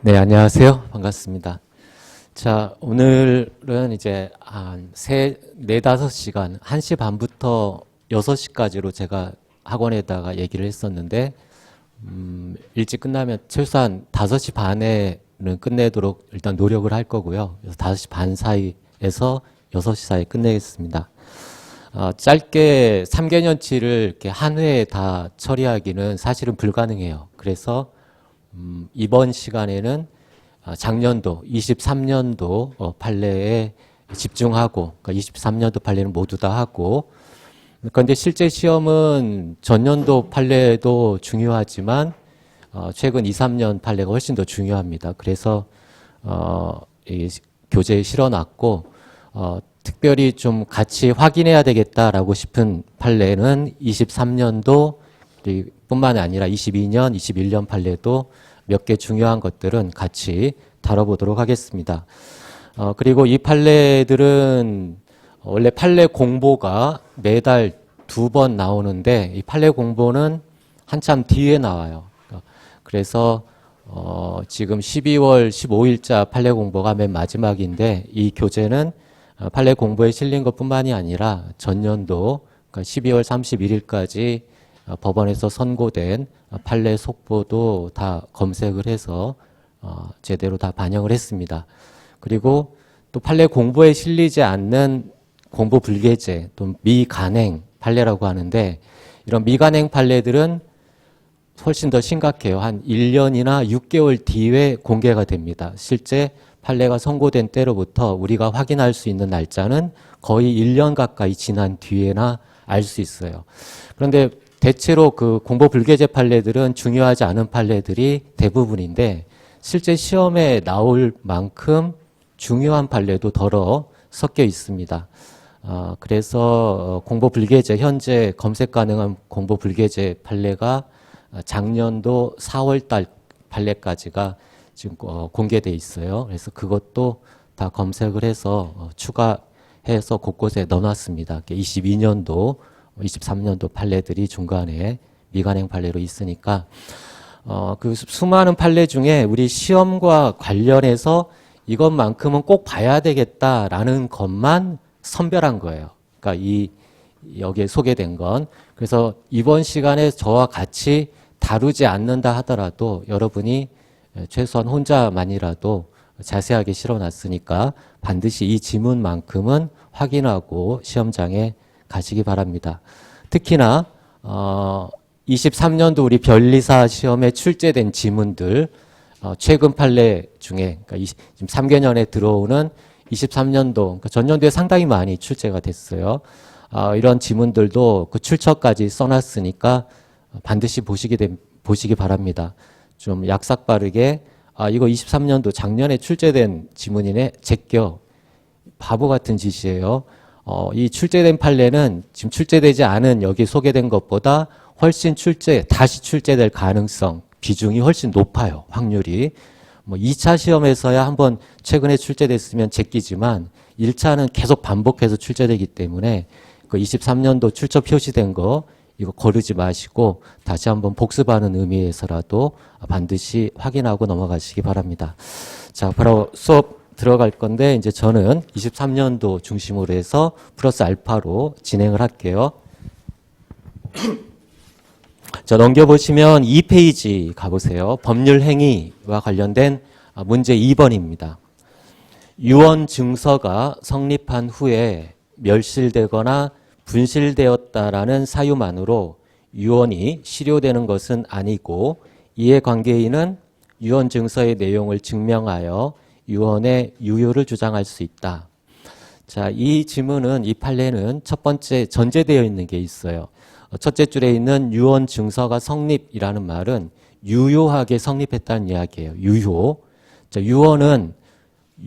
네, 안녕하세요. 반갑습니다. 자, 오늘은 이제 네다섯 시간, 1시 반부터 6시까지로 제가 학원에다가 얘기를 했었는데, 일찍 끝나면 최소한 5시 반에는 끝내도록 일단 노력을 할 거고요. 그래서 5시 반 사이에서 6시 사이에 끝내겠습니다. 짧게 3개년치를 이렇게 한 회에 다 처리하기는 사실은 불가능해요. 그래서 이번 시간에는 작년도 23년도 판례에 집중하고, 그러니까 23년도 판례는 모두 다 하고, 그런데 실제 시험은 전년도 판례도 중요하지만 최근 2, 3년 판례가 훨씬 더 중요합니다. 그래서 이 교재에 실어놨고, 특별히 좀 같이 확인해야 되겠다라고 싶은 판례는 23년도 뿐만 아니라 22년, 21년 판례도 몇 개 중요한 것들은 같이 다뤄보도록 하겠습니다. 그리고 이 판례들은 원래 판례 공보가 매달 2번 나오는데 이 판례 공보는 한참 뒤에 나와요. 그래서 지금 12월 15일자 판례 공보가 맨 마지막인데 이 교재는 판례 공보에 실린 것뿐만이 아니라 전년도 그러니까 12월 31일까지 법원에서 선고된 판례 속보도 다 검색을 해서 제대로 다 반영을 했습니다. 그리고 또 판례 공보에 실리지 않는 공보 불개제 또 미간행 판례라고 하는데 이런 미간행 판례들은 훨씬 더 심각해요. 한 1년이나 6개월 뒤에 공개가 됩니다. 실제 판례가 선고된 때로부터 우리가 확인할 수 있는 날짜는 거의 1년 가까이 지난 뒤에나 알 수 있어요. 그런데 대체로 그 공보 불개제 판례들은 중요하지 않은 판례들이 대부분인데 실제 시험에 나올 만큼 중요한 판례도 덜어 섞여 있습니다. 그래서 공보 불개제 현재 검색 가능한 공보 불개제 판례가 작년도 4월 달 판례까지가 지금 공개돼 있어요. 그래서 그것도 다 검색을 해서 추가해서 곳곳에 넣어놨습니다. 22년도 23년도 판례들이 중간에 미간행 판례로 있으니까 그 수많은 판례 중에 우리 시험과 관련해서 이것만큼은 꼭 봐야 되겠다라는 것만 선별한 거예요. 그러니까 여기에 소개된 건 그래서 이번 시간에 저와 같이 다루지 않는다 하더라도 여러분이 최소한 혼자만이라도 자세하게 실어놨으니까 반드시 이 지문만큼은 확인하고 시험장에 가시기 바랍니다. 특히나 23년도 우리 변리사 시험에 출제된 지문들 최근 판례 중에 그러니까 지금 3개년에 들어오는 23년도 그러니까 전년도에 상당히 많이 출제가 됐어요. 이런 지문들도 그 출처까지 써놨으니까 반드시 보시기 바랍니다. 좀 약삭 빠르게 이거 23년도 작년에 출제된 지문이네 제껴 바보 같은 짓이에요. 이 출제된 판례는 지금 출제되지 않은 여기 소개된 것보다 훨씬 다시 출제될 가능성, 비중이 훨씬 높아요. 확률이. 2차 시험에서야 한번 최근에 출제됐으면 제끼지만 1차는 계속 반복해서 출제되기 때문에 그 23년도 출처 표시된 거 이거 거르지 마시고 다시 한번 복습하는 의미에서라도 반드시 확인하고 넘어가시기 바랍니다. 자, 바로 수업 들어갈 건데 이제 저는 23년도 중심으로 해서 플러스 알파로 진행을 할게요. 자, 넘겨보시면 2페이지 가보세요. 법률 행위와 관련된 문제 2번입니다. 유언 증서가 성립한 후에 멸실되거나 분실되었다라는 사유만으로 유언이 실효되는 것은 아니고 이에 관계인은 유언 증서의 내용을 증명하여 유언의 유효를 주장할 수 있다. 자, 이 지문은 이 판례는 첫 번째 전제되어 있는 게 있어요. 첫째 줄에 있는 유언 증서가 성립이라는 말은 유효하게 성립했다는 이야기예요. 유효. 자, 유언은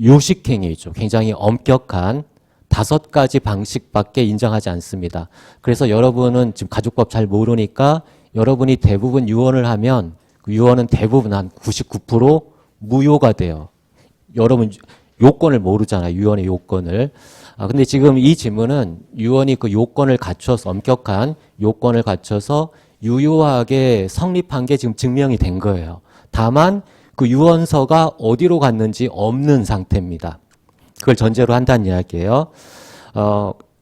요식행위죠. 굉장히 엄격한 5가지 방식밖에 인정하지 않습니다. 그래서 여러분은 지금 가족법 잘 모르니까 여러분이 대부분 유언을 하면 그 유언은 대부분 한 99% 무효가 돼요. 여러분 요건을 모르잖아요. 유언의 요건을. 근데 지금 이 지문은 유언이 그 요건을 갖춰서 엄격한 요건을 갖춰서 유효하게 성립한 게 지금 증명이 된 거예요. 다만 그 유언서가 어디로 갔는지 없는 상태입니다. 그걸 전제로 한다는 이야기예요.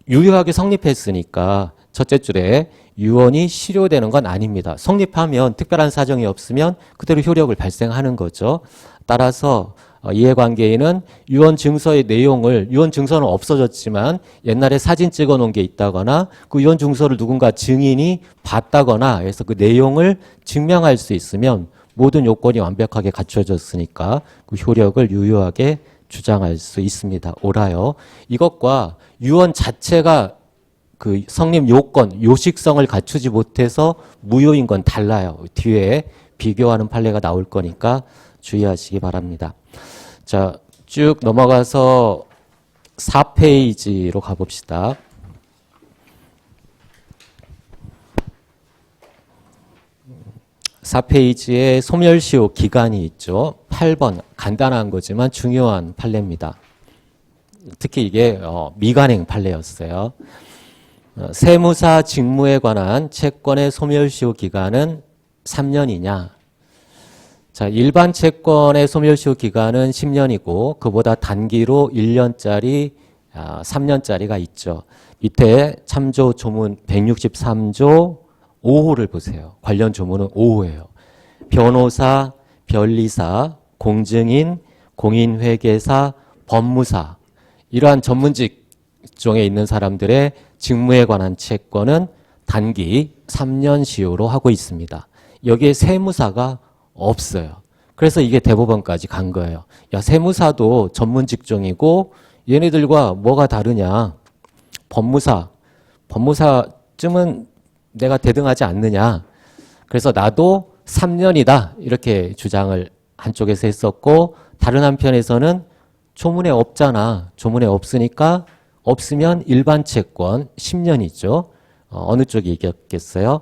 유효하게 성립했으니까 첫째 줄에 유언이 실효되는 건 아닙니다. 성립하면 특별한 사정이 없으면 그대로 효력을 발생하는 거죠. 따라서 이해관계인은 유언 증서의 내용을, 유언 증서는 없어졌지만 옛날에 사진 찍어 놓은 게 있다거나 그 유언 증서를 누군가 증인이 봤다거나 해서 그 내용을 증명할 수 있으면 모든 요건이 완벽하게 갖춰졌으니까 그 효력을 유효하게 주장할 수 있습니다. 옳아요. 이것과 유언 자체가 그 성립 요건, 요식성을 갖추지 못해서 무효인 건 달라요. 뒤에 비교하는 판례가 나올 거니까 주의하시기 바랍니다. 자, 쭉 넘어가서 4페이지로 가봅시다. 4페이지에 소멸시효 기간이 있죠. 8번 간단한 거지만 중요한 판례입니다. 특히 이게 미간행 판례였어요. 세무사 직무에 관한 채권의 소멸시효 기간은 3년이냐? 자, 일반 채권의 소멸시효 기간은 10년이고 그보다 단기로 1년짜리, 3년짜리가 있죠. 밑에 참조 조문 163조 5호를 보세요. 관련 조문은 5호예요. 변호사, 변리사, 공증인, 공인회계사, 법무사 이러한 전문직 종에 있는 사람들의 직무에 관한 채권은 단기 3년 시효로 하고 있습니다. 여기에 세무사가 없어요. 그래서 이게 대법원까지 간 거예요. 야, 세무사도 전문 직종이고 얘네들과 뭐가 다르냐? 법무사쯤은 내가 대등하지 않느냐? 그래서 나도 3년이다 이렇게 주장을 한쪽에서 했었고 다른 한편에서는 조문에 없잖아. 조문에 없으니까 없으면 일반 채권 10년이죠. 어느 쪽이 이겼겠어요?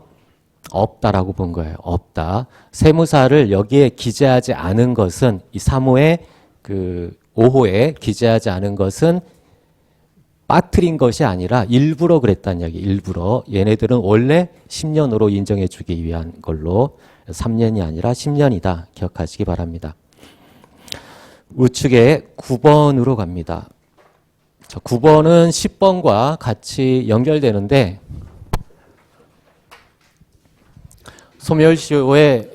없다라고 본 거예요. 없다. 세무사를 여기에 기재하지 않은 것은 이 3호의 그 5호에 기재하지 않은 것은 빠뜨린 것이 아니라 일부러 그랬다는 이야기. 일부러. 얘네들은 원래 10년으로 인정해 주기 위한 걸로 3년이 아니라 10년이다. 기억하시기 바랍니다. 우측에 9번으로 갑니다. 자, 9번은 10번과 같이 연결되는데 소멸시효의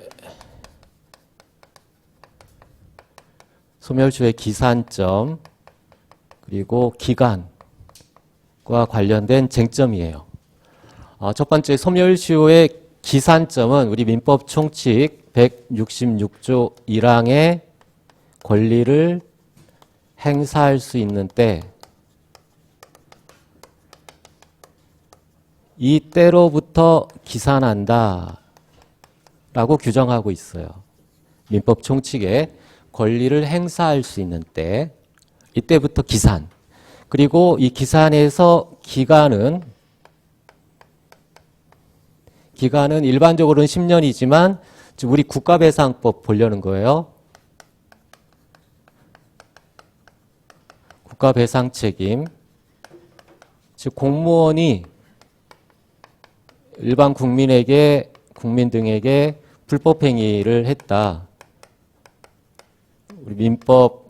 기산점 그리고 기간과 관련된 쟁점이에요. 첫 번째 소멸시효의 기산점은 우리 민법 총칙 166조 1항의 권리를 행사할 수 있는 때 이 때로부터 기산한다 라고 규정하고 있어요. 민법 총칙에 권리를 행사할 수 있는 때 이때부터 기산 그리고 이 기산에서 기간은 일반적으로는 10년이지만 지금 우리 국가배상법 보려는 거예요. 국가배상 책임 즉 공무원이 일반 국민 등에게 불법행위를 했다. 우리 민법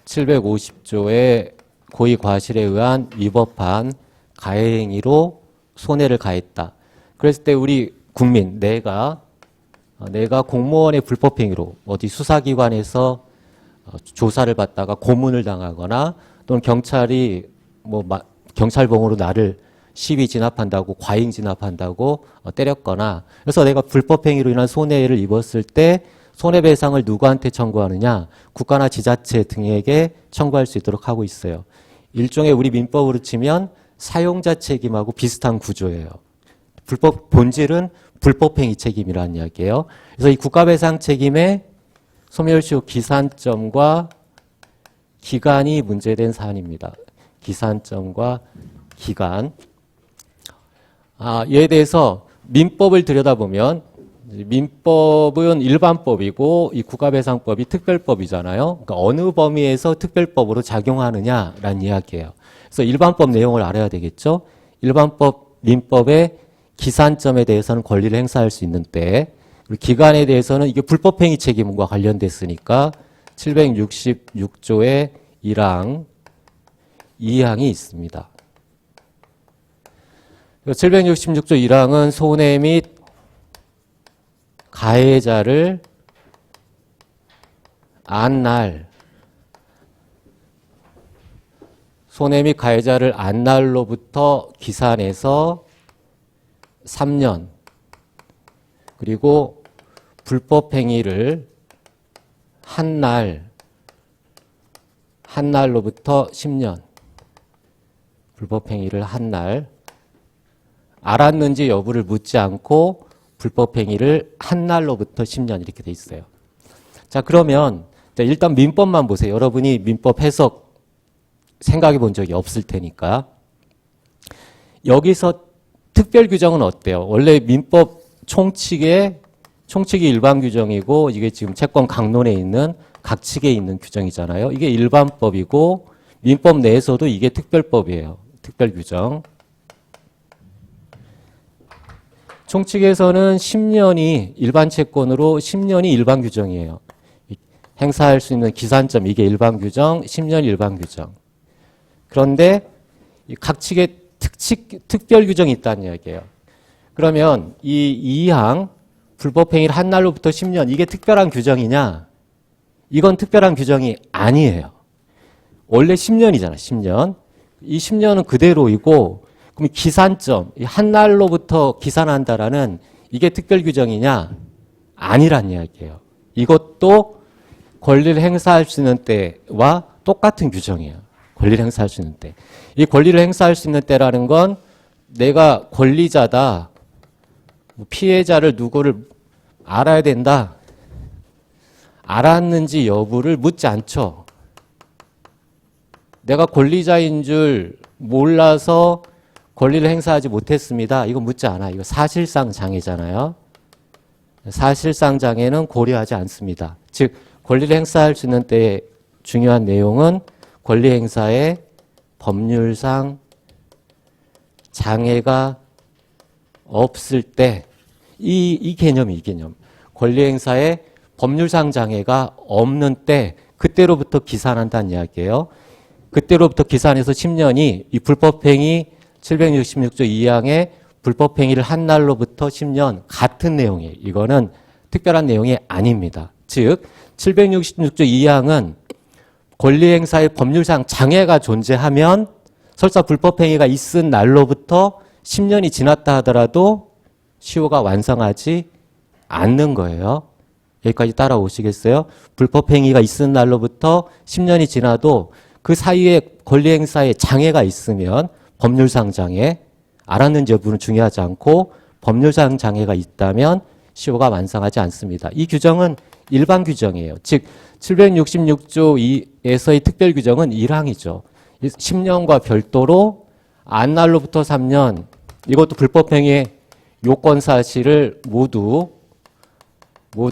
750조의 고의과실에 의한 위법한 가해행위로 손해를 가했다. 그랬을 때 우리 국민, 내가 공무원의 불법행위로 어디 수사기관에서 조사를 받다가 고문을 당하거나 또는 경찰이 경찰봉으로 나를 시비 진압한다고 과잉 진압한다고 때렸거나 그래서 내가 불법행위로 인한 손해를 입었을 때 손해배상을 누구한테 청구하느냐 국가나 지자체 등에게 청구할 수 있도록 하고 있어요. 일종의 우리 민법으로 치면 사용자 책임하고 비슷한 구조예요. 본질은 불법행위 책임이라는 이야기예요. 그래서 이 국가배상 책임의 소멸시효 기산점과 기간이 문제된 사안입니다. 기산점과 기간. 이에 대해서 민법을 들여다보면 민법은 일반법이고 이 국가배상법이 특별법이잖아요. 그러니까 어느 범위에서 특별법으로 작용하느냐라는 이야기예요. 그래서 일반법 내용을 알아야 되겠죠. 일반법 민법의 기산점에 대해서는 권리를 행사할 수 있는 때 그리고 기간에 대해서는 이게 불법행위 책임과 관련됐으니까 766조의 1항, 2항이 있습니다. 766조 1항은 손해 및 가해자를 안 날, 손해 및 가해자를 안 날로부터 기산해서 3년, 그리고 불법행위를 한 날로부터 10년, 불법행위를 한 날, 알았는지 여부를 묻지 않고 불법행위를 한 날로부터 10년 이렇게 돼 있어요. 자, 그러면 일단 민법만 보세요. 여러분이 민법 해석 생각해 본 적이 없을 테니까. 여기서 특별 규정은 어때요? 원래 민법 총칙이 일반 규정이고 이게 지금 채권 강론에 있는 각 측에 있는 규정이잖아요. 이게 일반법이고 민법 내에서도 이게 특별법이에요. 특별 규정. 총칙에서는 10년이 일반 채권으로 10년이 일반 규정이에요. 행사할 수 있는 기산점 이게 일반 규정, 10년 일반 규정. 그런데 각 측에 특별 규정이 있다는 이야기예요. 그러면 이 2항 불법행위를 한 날로부터 10년 이게 특별한 규정이냐? 이건 특별한 규정이 아니에요. 원래 10년이잖아. 10년. 이 10년은 그대로이고 그럼 기산점 한 날로부터 기산한다라는 이게 특별 규정이냐? 아니란 이야기예요. 이것도 권리를 행사할 수 있는 때와 똑같은 규정이에요. 권리를 행사할 수 있는 때. 이 권리를 행사할 수 있는 때라는 건 내가 권리자다. 피해자를 누구를 알아야 된다. 알았는지 여부를 묻지 않죠. 내가 권리자인 줄 몰라서 권리를 행사하지 못했습니다. 이거 묻지 않아. 이거 사실상 장애잖아요. 사실상 장애는 고려하지 않습니다. 즉 권리를 행사할 수 있는 때의 중요한 내용은 권리 행사에 법률상 장애가 없을 때 이 개념이 이 개념. 권리 행사에 법률상 장애가 없는 때 그때로부터 기산한다는 이야기예요. 그때로부터 기산해서 10년이 이 불법행위 766조 2항의 불법행위를 한 날로부터 10년 같은 내용이에요. 이거는 특별한 내용이 아닙니다. 즉 766조 2항은 권리행사의 법률상 장애가 존재하면 설사 불법행위가 있은 날로부터 10년이 지났다 하더라도 시효가 완성하지 않는 거예요. 여기까지 따라오시겠어요? 불법행위가 있은 날로부터 10년이 지나도 그 사이에 권리행사에 장애가 있으면 법률상 장애, 알았는지 여부는 중요하지 않고 법률상 장애가 있다면 시효가 완성하지 않습니다. 이 규정은 일반 규정이에요. 즉 766조에서의 특별 규정은 1항이죠. 10년과 별도로 안 날로부터 3년 이것도 불법행위의 요건 사실을 모두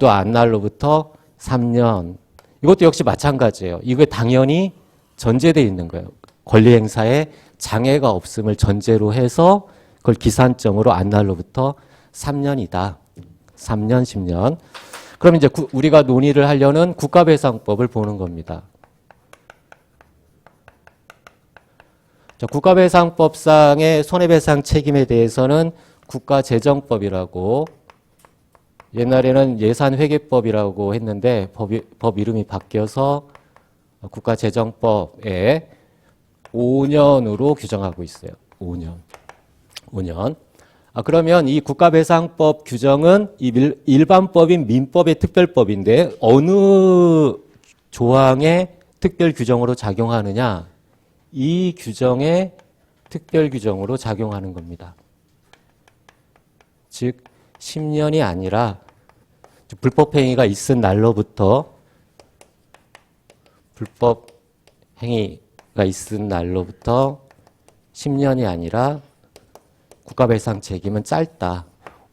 안 날로부터 3년 이것도 역시 마찬가지예요. 이게 당연히 전제되어 있는 거예요. 권리 행사에 장애가 없음을 전제로 해서 그걸 기산점으로 안 날로부터 3년이다. 3년, 10년. 그럼 이제 우리가 논의를 하려는 국가배상법을 보는 겁니다. 자, 국가배상법상의 손해배상 책임에 대해서는 국가재정법이라고 옛날에는 예산회계법이라고 했는데 법 이름이 바뀌어서 국가재정법에 5년으로 규정하고 있어요. 5년. 그러면 이 국가배상법 규정은 이 일반법인 민법의 특별법인데 어느 조항의 특별 규정으로 작용하느냐? 이 규정의 특별 규정으로 작용하는 겁니다. 즉 10년이 아니라 불법행위가 있은 날로부터 불법행위가 있은 날로부터 10년이 아니라 국가배상 책임은 짧다.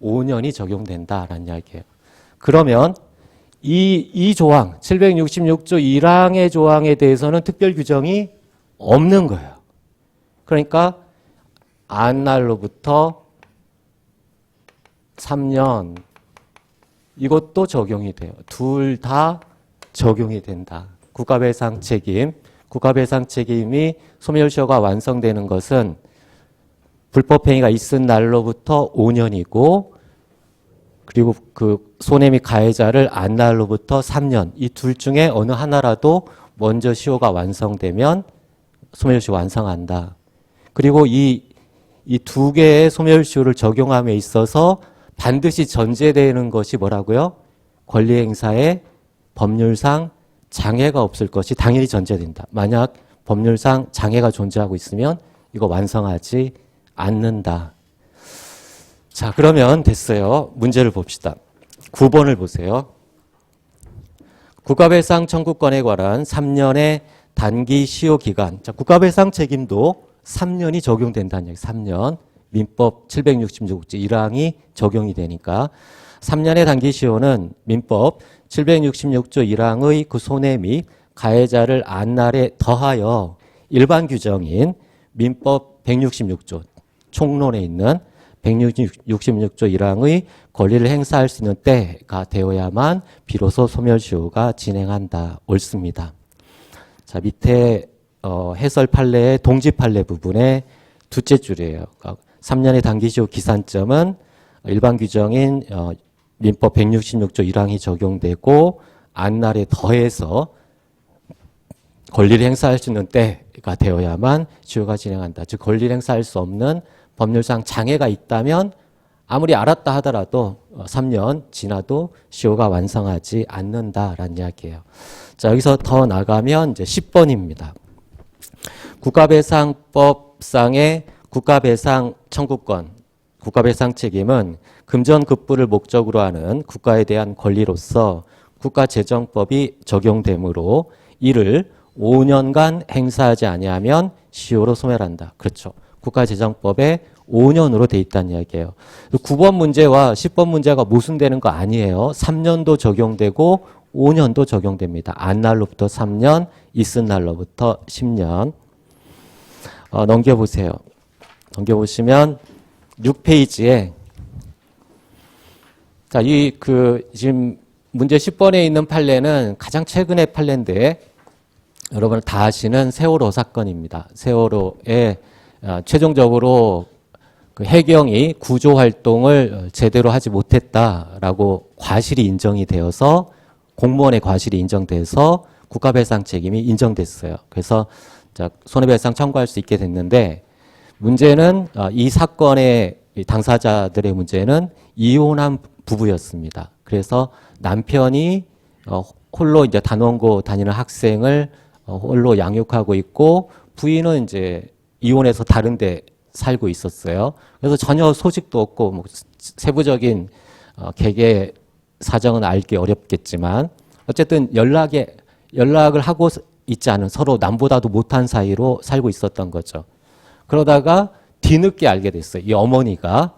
5년이 적용된다라는 이야기예요. 그러면 이 조항 766조 1항의 조항에 대해서는 특별 규정이 없는 거예요. 그러니까 안 날로부터 3년 이것도 적용이 돼요. 둘 다 적용이 된다. 국가배상 책임. 국가배상 책임이 소멸시효가 완성되는 것은 불법행위가 있은 날로부터 5년이고 그리고 그 손해 및 가해자를 안 날로부터 3년. 이 둘 중에 어느 하나라도 먼저 시효가 완성되면 소멸시효 완성한다. 그리고 이 두 개의 소멸시효를 적용함에 있어서 반드시 전제되는 것이 뭐라고요? 권리행사에 법률상 장애가 없을 것이 당연히 전제된다. 만약 법률상 장애가 존재하고 있으면 이거 완성하지 않는다. 자, 그러면 됐어요. 문제를 봅시다. 9번을 보세요. 국가배상 청구권에 관한 3년의 단기 시효 기간. 자, 국가배상 책임도 3년이 적용된다는 얘기. 3년. 민법 766조 1항이 적용이 되니까 3년의 단기 시효는 민법 766조 1항의 그 손해 및 가해자를 안 날에 더하여 일반 규정인 민법 166조 총론에 있는 166조 1항의 권리를 행사할 수 있는 때가 되어야만 비로소 소멸시효가 진행한다. 옳습니다. 자, 밑에 해설 판례의 동지 판례 부분의 두째 줄이에요. 3년의 단기시효 기산점은 일반 규정인 민법 166조 1항이 적용되고 안날에 더해서 권리를 행사할 수 있는 때가 되어야만 시효가 진행한다. 즉 권리를 행사할 수 없는 법률상 장애가 있다면 아무리 알았다 하더라도 3년 지나도 시효가 완성하지 않는다라는 이야기예요. 자, 여기서 더 나가면 이제 10번입니다. 국가배상법상의 국가배상 청구권, 국가배상 책임은 금전급부를 목적으로 하는 국가에 대한 권리로서 국가재정법이 적용되므로 이를 5년간 행사하지 아니하면 시효로 소멸한다. 그렇죠. 국가재정법에 5년으로 돼 있다는 이야기예요. 9번 문제와 10번 문제가 모순되는 거 아니에요. 3년도 적용되고 5년도 적용됩니다. 안 날로부터 3년, 있은 날로부터 10년. 넘겨보세요. 넘겨보시면 6페이지에 자, 지금 문제 10번에 있는 판례는 가장 최근의 판례인데 여러분 다 아시는 세월호 사건입니다. 세월호에 최종적으로 그 해경이 구조 활동을 제대로 하지 못했다라고 과실이 인정이 되어서 공무원의 과실이 인정돼서 국가배상 책임이 인정됐어요. 그래서 손해배상 청구할 수 있게 됐는데 문제는 이 사건의 당사자들의 문제는 이혼한 부부였습니다. 그래서 남편이 홀로 이제 단원고 다니는 학생을 홀로 양육하고 있고 부인은 이제 이혼해서 다른 데 살고 있었어요. 그래서 전혀 소식도 없고 뭐 세부적인 개개 사정은 알기 어렵겠지만 어쨌든 연락을 하고 있지 않은 서로 남보다도 못한 사이로 살고 있었던 거죠. 그러다가 뒤늦게 알게 됐어요. 이 어머니가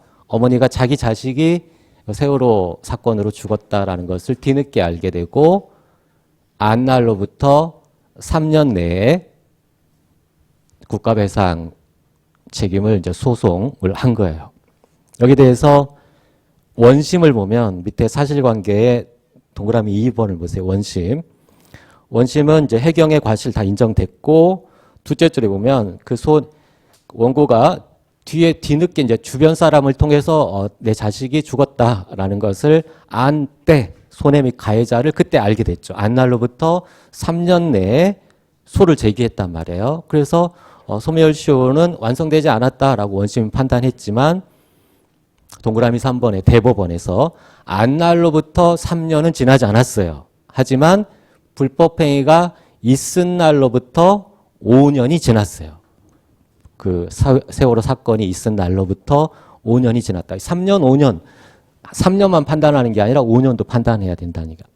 자기 자식이 세월호 사건으로 죽었다라는 것을 뒤늦게 알게 되고 안날로부터 3년 내에 국가배상 책임을 이제 소송을 한 거예요. 여기에 대해서 원심을 보면 밑에 사실관계에 동그라미 2번을 보세요. 원심은 이제 해경의 과실 다 인정됐고 둘째 줄에 보면 원고가 뒤늦게 이제 주변 사람을 통해서 내 자식이 죽었다라는 것을 안 때 손해 및 가해자를 그때 알게 됐죠. 안날로부터 3년 내에 소를 제기했단 말이에요. 그래서 소멸시효는 완성되지 않았다라고 원심은 판단했지만 동그라미 3번에 대법원에서 안날로부터 3년은 지나지 않았어요. 하지만 불법행위가 있은 날로부터 5년이 지났어요. 그 세월호 사건이 있은 날로부터 5년이 지났다. 3년, 5년, 3년만 판단하는 게 아니라 5년도 판단해야 된다니까.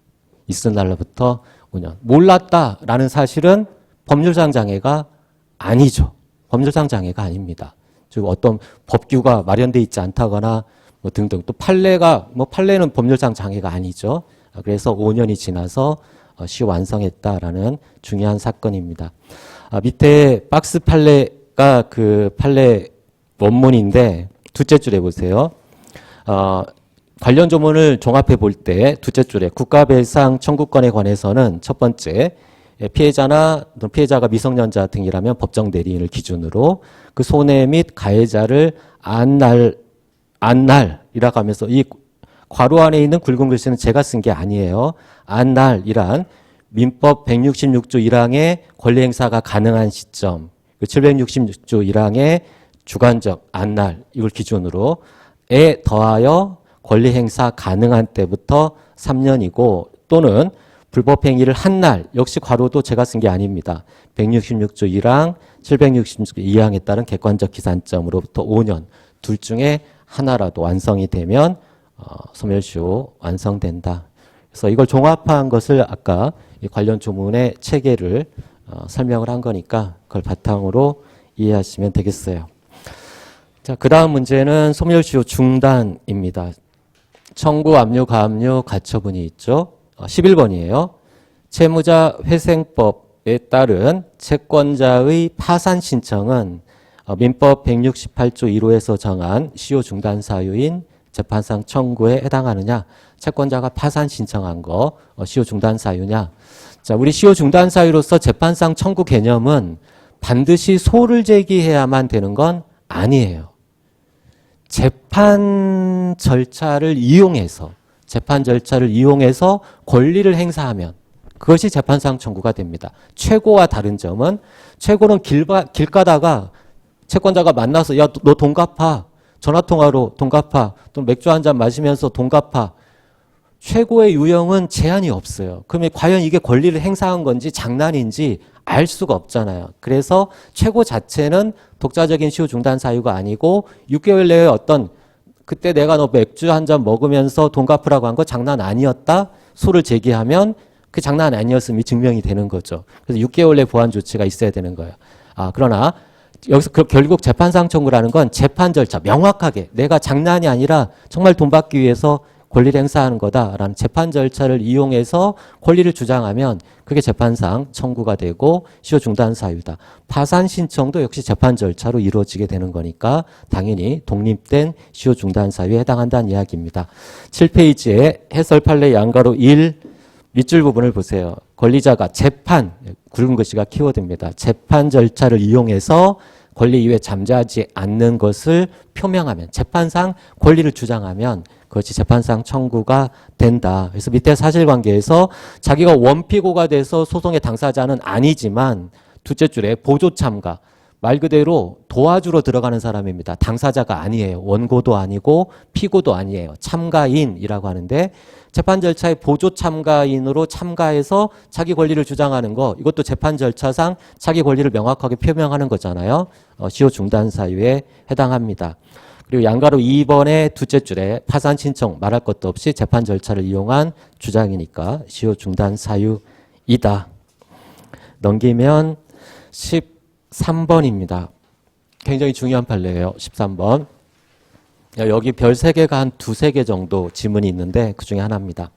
있은 날로부터 5년. 몰랐다라는 사실은 법률상 장애가 아니죠. 법률상 장애가 아닙니다. 즉 어떤 법규가 마련돼 있지 않다거나 뭐 등등. 또 판례는 법률상 장애가 아니죠. 그래서 5년이 지나서 시효 완성했다라는 중요한 사건입니다. 밑에 박스 판례가 그 판례 원문인데 둘째 줄에 보세요. 관련 조문을 종합해 볼 때 두째 줄에 국가배상 청구권에 관해서는 첫 번째, 피해자나 피해자가 미성년자 등이라면 법정 대리인을 기준으로 그 손해 및 가해자를 안날이라고 하면서 이 괄호 안에 있는 굵은 글씨는 제가 쓴 게 아니에요. 안날이란 민법 166조 1항의 권리 행사가 가능한 시점, 766조 1항의 주관적 안날 이걸 기준으로 에 더하여 권리 행사 가능한 때부터 3년이고 또는 불법 행위를 한 날 역시 괄호도 제가 쓴 게 아닙니다. 166조 1항, 766조 2항에 따른 객관적 기산점으로부터 5년 둘 중에 하나라도 완성이 되면 소멸시효 완성된다. 그래서 이걸 종합한 것을 아까 이 관련 조문의 체계를 설명을 한 거니까 그걸 바탕으로 이해하시면 되겠어요. 자, 그 다음 문제는 소멸시효 중단입니다. 청구, 압류, 가압류, 가처분이 있죠. 11번이에요. 채무자 회생법에 따른 채권자의 파산 신청은 민법 168조 1호에서 정한 시효 중단 사유인 재판상 청구에 해당하느냐, 채권자가 파산 신청한 거 시효 중단 사유냐. 자, 우리 시효 중단 사유로서 재판상 청구 개념은 반드시 소를 제기해야만 되는 건 아니에요. 재판 절차를 이용해서 권리를 행사하면 그것이 재판상 청구가 됩니다. 최고와 다른 점은 최고는 길 가다가 채권자가 만나서 야, 너 돈 갚아. 전화통화로 돈 갚아. 또 맥주 한잔 마시면서 돈 갚아. 최고의 유형은 제한이 없어요. 그러면 과연 이게 권리를 행사한 건지 장난인지 알 수가 없잖아요. 그래서 최고 자체는 독자적인 시효 중단 사유가 아니고 6개월 내에 어떤 그때 내가 너 맥주 한 잔 먹으면서 돈 갚으라고 한 거 장난 아니었다. 소를 제기하면 그 장난 아니었음이 증명이 되는 거죠. 그래서 6개월 내 보완 조치가 있어야 되는 거예요. 그러나 여기서 결국 재판상 청구라는 건 재판 절차 명확하게 내가 장난이 아니라 정말 돈 받기 위해서 권리를 행사하는 거다라는 재판 절차를 이용해서 권리를 주장하면 그게 재판상 청구가 되고 시효 중단 사유다. 파산 신청도 역시 재판 절차로 이루어지게 되는 거니까 당연히 독립된 시효 중단 사유에 해당한다는 이야기입니다. 7페이지에 해설 판례 양가로 1 밑줄 부분을 보세요. 권리자가 재판, 굵은 글씨가 키워드입니다. 재판 절차를 이용해서 권리 이외에 잠자지 않는 것을 표명하면 재판상 권리를 주장하면 그것이 재판상 청구가 된다. 그래서 밑에 사실관계에서 자기가 원피고가 돼서 소송의 당사자는 아니지만 둘째 줄에 보조 참가, 말 그대로 도와주러 들어가는 사람입니다. 당사자가 아니에요. 원고도 아니고 피고도 아니에요. 참가인이라고 하는데 재판 절차의 보조 참가인으로 참가해서 자기 권리를 주장하는 거, 이것도 재판 절차상 자기 권리를 명확하게 표명하는 거잖아요. 시효 중단 사유에 해당합니다. 그리고 양가로 2번의 둘째 줄에 파산 신청 말할 것도 없이 재판 절차를 이용한 주장이니까 시효 중단 사유이다. 넘기면 13번입니다. 굉장히 중요한 판례예요. 13번. 여기 별 3개가 한 2-3개 정도 지문이 있는데 그 중에 하나입니다.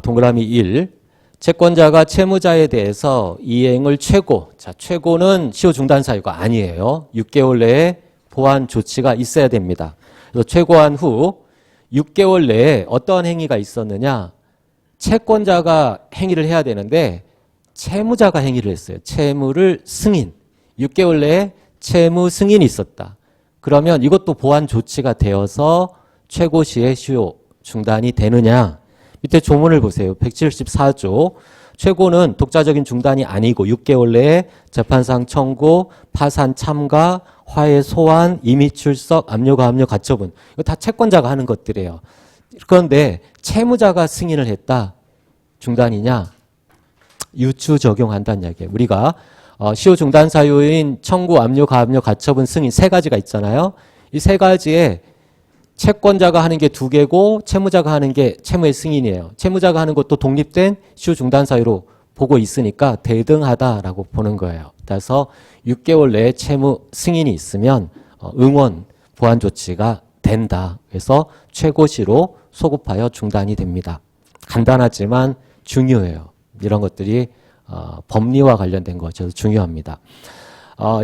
동그라미 1. 채권자가 채무자에 대해서 이행을 최고. 자, 최고는 시효 중단 사유가 아니에요. 6개월 내에 보완 조치가 있어야 됩니다. 그래서 최고한 후 6개월 내에 어떠한 행위가 있었느냐? 채권자가 행위를 해야 되는데 채무자가 행위를 했어요. 채무를 승인. 6개월 내에 채무 승인이 있었다. 그러면 이것도 보완 조치가 되어서 최고 시에 시효 중단이 되느냐? 밑에 조문을 보세요. 174조. 최고는 독자적인 중단이 아니고 6개월 내에 재판상 청구, 파산 참가, 화해 소환, 임의 출석, 압류가 압류 가처분. 이거 다 채권자가 하는 것들이에요. 그런데 채무자가 승인을 했다. 중단이냐? 유추 적용한다는 이야기예요. 우리가 시효 중단 사유인 청구, 압류, 가압류, 가처분, 승인 3가지가 있잖아요. 이 3가지에 채권자가 하는 게 2개고 채무자가 하는 게 채무의 승인이에요. 채무자가 하는 것도 독립된 시효 중단 사유로 보고 있으니까 대등하다라고 보는 거예요. 따라서 6개월 내에 채무 승인이 있으면 응원 보완 조치가 된다. 그래서 최고시로 소급하여 중단이 됩니다. 간단하지만 중요해요. 이런 것들이 법리와 관련된 것이 중요합니다.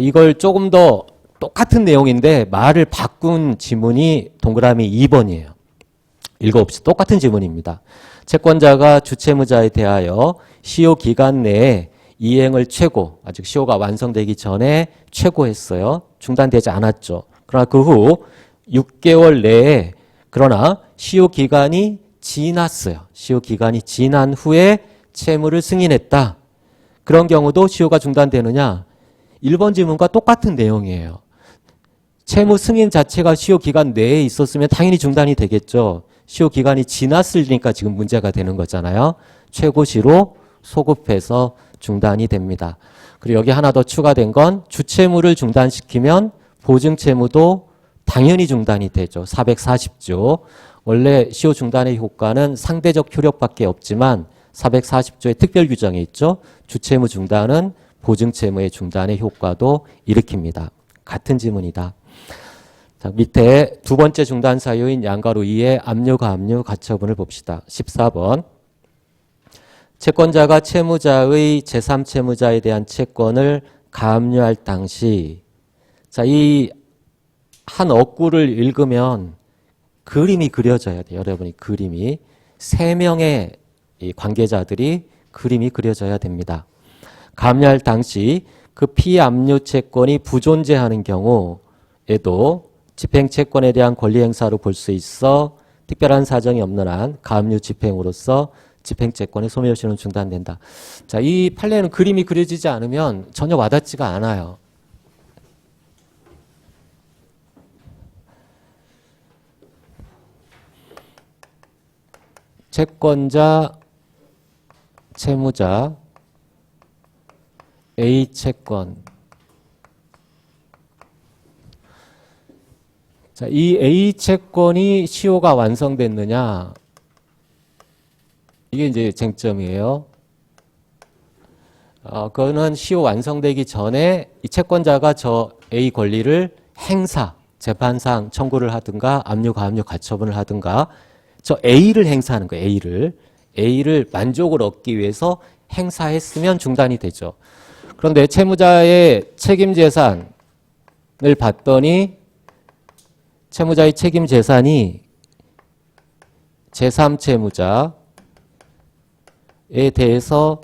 이걸 조금 더 똑같은 내용인데 말을 바꾼 지문이 동그라미 2번이에요. 읽어봅시다. 똑같은 지문입니다. 채권자가 주채무자에 대하여 시효 기간 내에 이행을 최고, 아직 시효가 완성되기 전에 최고했어요. 중단되지 않았죠. 그러나 그 후 6개월 내에 그러나 시효 기간이 지났어요. 시효 기간이 지난 후에 채무를 승인했다. 그런 경우도 시효가 중단되느냐? 1번 지문과 똑같은 내용이에요. 채무 승인 자체가 시효 기간 내에 있었으면 당연히 중단이 되겠죠. 시효 기간이 지났으니까 지금 문제가 되는 거잖아요. 최고시로 소급해서 중단이 됩니다. 그리고 여기 하나 더 추가된 건 주채무를 중단시키면 보증채무도 당연히 중단이 되죠. 440조. 원래 시효 중단의 효과는 상대적 효력밖에 없지만 440조의 특별 규정이 있죠. 주채무 중단은 보증채무의 중단의 효과도 일으킵니다. 같은 지문이다. 자, 밑에 두 번째 중단 사유인 양가로 2의 압류, 가압류, 가처분을 봅시다. 14번. 채권자가 채무자의 제3채무자에 대한 채권을 가압류할 당시, 자, 이 한 어구를 읽으면 그림이 그려져야 돼요. 여러분이 그림이. 3명의 이 관계자들이 그림이 그려져야 됩니다. 가압류할 당시 그 피압류 채권이 부존재하는 경우에도 집행채권에 대한 권리 행사로 볼 수 있어 특별한 사정이 없는 한 가압류 집행으로서 집행채권의 소멸시효는 중단된다. 자, 이 판례는 그림이 그려지지 않으면 전혀 와닿지가 않아요. 채권자, 채무자, A 채권. 자, 이 A 채권이 시효가 완성됐느냐? 이게 이제 쟁점이에요. 그거는 시효 완성되기 전에 이 채권자가 저 A 권리를 행사, 재판상 청구를 하든가 압류, 가압류, 가처분을 하든가 저 A를 행사하는 거예요. A를 만족을 얻기 위해서 행사했으면 중단이 되죠. 그런데 채무자의 책임 재산을 봤더니 채무자의 책임 재산이 제3채무자에 대해서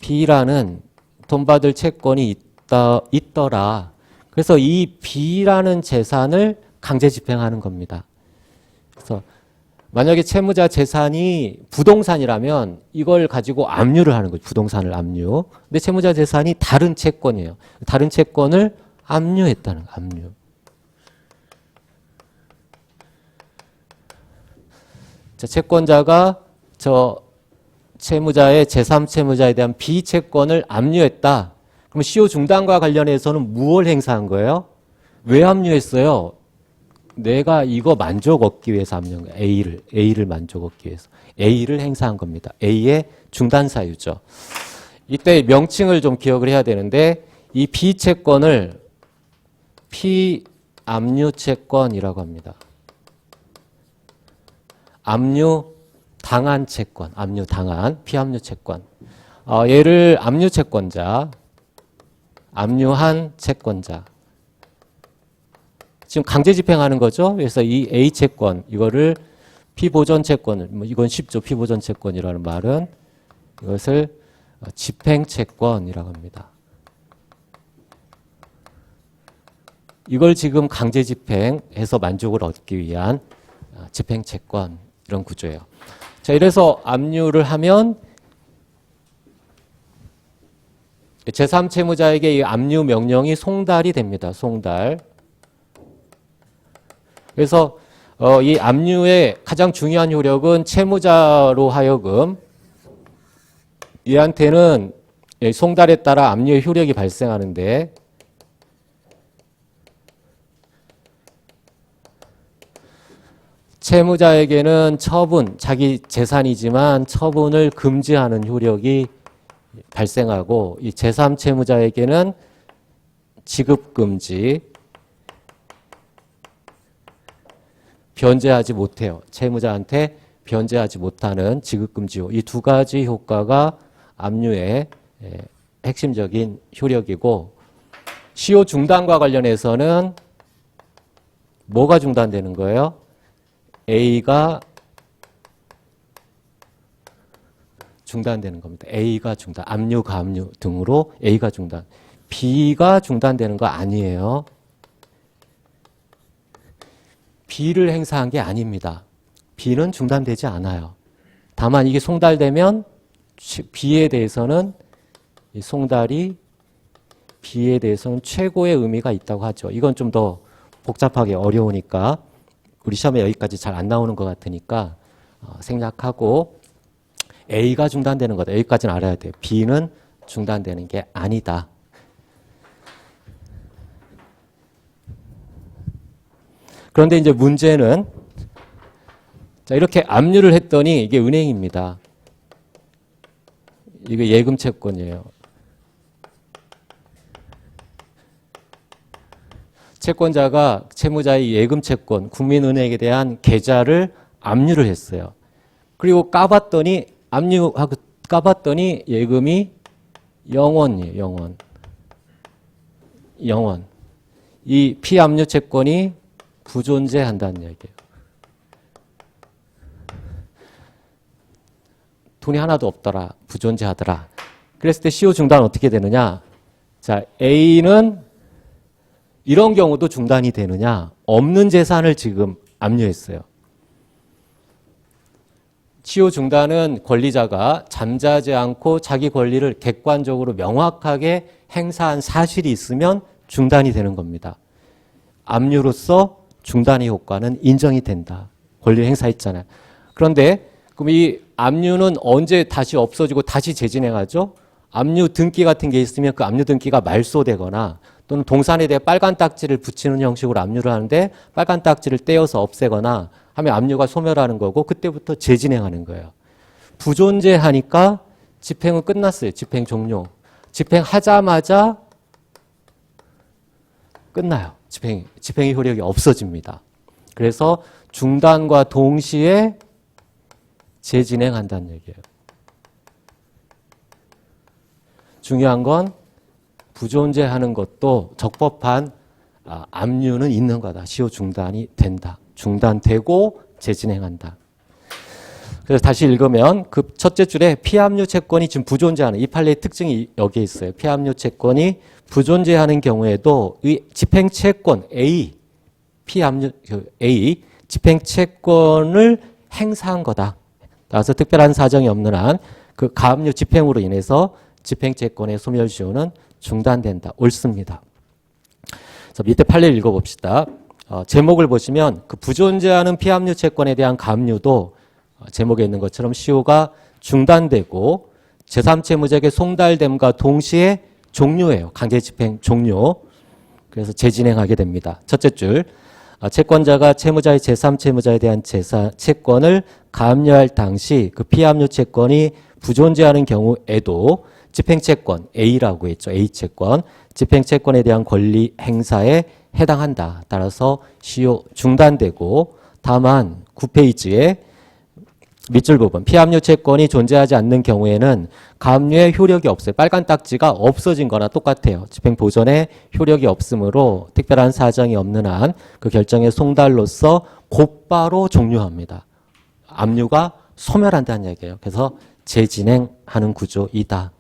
B라는 돈 받을 채권이 있더라. 그래서 이 B라는 재산을 강제 집행하는 겁니다. 그래서 만약에 채무자 재산이 부동산이라면 이걸 가지고 압류를 하는 거죠. 부동산을 압류. 근데 채무자 재산이 다른 채권이에요. 다른 채권을 압류했다는 거예요. 압류. 자, 채권자가 저 채무자의 제3채무자에 대한 B채권을 압류했다. 그럼 시효 중단과 관련해서는 무엇을 행사한 거예요? 왜 압류했어요? 내가 이거 만족 얻기 위해서 압류한 거예요. A를 만족 얻기 위해서. A를 행사한 겁니다. A의 중단 사유죠. 이때 명칭을 좀 기억을 해야 되는데 이 B채권을 피압류채권이라고 합니다. 압류 당한 채권, 압류 당한 피압류 채권. 얘를 압류 채권자, 압류한 채권자. 지금 강제 집행하는 거죠. 그래서 이 A 채권, 이거를 피보전 채권을, 뭐 이건 쉽죠. 피보전 채권이라는 말은 이것을 집행 채권이라고 합니다. 이걸 지금 강제 집행해서 만족을 얻기 위한 집행 채권 이런 구조예요. 자, 이래서 압류를 하면 제3채무자에게 이 압류 명령이 송달이 됩니다. 송달. 그래서 이 압류의 가장 중요한 효력은 채무자로 하여금 얘한테는 송달에 따라 압류의 효력이 발생하는데 채무자에게는 처분, 자기 재산이지만 처분을 금지하는 효력이 발생하고 이 제3채무자에게는 지급금지, 변제하지 못해요. 채무자한테 변제하지 못하는 지급금지, 이 두 가지 효과가 압류의 핵심적인 효력이고 시효 중단과 관련해서는 뭐가 중단되는 거예요? A가 중단되는 겁니다. A가 중단, 압류, 가압류 등으로 A가 중단. B가 중단되는 거 아니에요. B를 행사한 게 아닙니다. B는 중단되지 않아요. 다만 이게 송달되면 B에 대해서는 이 송달이 B에 대해서는 최고의 의미가 있다고 하죠. 이건 좀 더 복잡하게 어려우니까 우리 시험에 여기까지 잘 안 나오는 것 같으니까 생략하고 A가 중단되는 거다. 여기까지는 알아야 돼요. B는 중단되는 게 아니다. 그런데 이제 문제는 자, 이렇게 압류를 했더니 이게 은행입니다. 이게 예금 채권이에요. 채권자가 채무자의 예금 채권, 국민은행에 대한 계좌를 압류를 했어요. 그리고 까봤더니 압류하고 까봤더니 예금이 0원이에요. 0원. 이 피압류 채권이 부존재한다는 얘기예요. 돈이 하나도 없더라. 부존재하더라. 그랬을 때 시효 중단은 어떻게 되느냐? 자, A는 이런 경우도 중단이 되느냐? 없는 재산을 지금 압류했어요. 시효 중단은 권리자가 잠자지 않고 자기 권리를 객관적으로 명확하게 행사한 사실이 있으면 중단이 되는 겁니다. 압류로서 중단의 효과는 인정이 된다. 권리 행사했잖아요. 그런데 그럼 이 압류는 언제 다시 없어지고 다시 재진행하죠? 압류 등기 같은 게 있으면 그 압류 등기가 말소되거나 또는 동산에 대해 빨간 딱지를 붙이는 형식으로 압류를 하는데 빨간 딱지를 떼어서 없애거나 하면 압류가 소멸하는 거고 그때부터 재진행하는 거예요. 부존재하니까 집행은 끝났어요. 집행 종료. 집행하자마자 끝나요. 집행의 효력이 없어집니다. 그래서 중단과 동시에 재진행한다는 얘기예요. 중요한 건 부존재하는 것도 적법한 압류는 있는 거다. 시효 중단이 된다. 중단되고 재진행한다. 그래서 다시 읽으면 그 첫째 줄에 피압류 채권이 지금 부존재하는 이 판례의 특징이 여기에 있어요. 피압류 채권이 부존재하는 경우에도 이 집행채권 A, 피압류 A 집행채권을 행사한 거다. 따라서 특별한 사정이 없는 한 그 가압류 집행으로 인해서 집행채권의 소멸시효는 중단된다. 옳습니다. 그래서 밑에 판례를 읽어봅시다. 제목을 보시면 그 부존재하는 피압류 채권에 대한 가압류도 제목에 있는 것처럼 시효가 중단되고 제3채무자에게 송달됨과 동시에 종료해요. 강제집행 종료. 그래서 재진행하게 됩니다. 첫째 줄, 채권자가 채무자의 제3채무자에 대한 채권을 가압류할 당시 그 피압류 채권이 부존재하는 경우에도 집행채권 A라고 했죠. A채권. 집행채권에 대한 권리 행사에 해당한다. 따라서 시효 중단되고 다만 9페이지에 밑줄 부분 피압류 채권이 존재하지 않는 경우에는 가압류의 효력이 없어요. 빨간 딱지가 없어진 거나 똑같아요. 집행 보전에 효력이 없으므로 특별한 사정이 없는 한 그 결정의 송달로서 곧바로 종료합니다. 압류가 소멸한다는 얘기예요. 그래서 재진행하는 구조이다.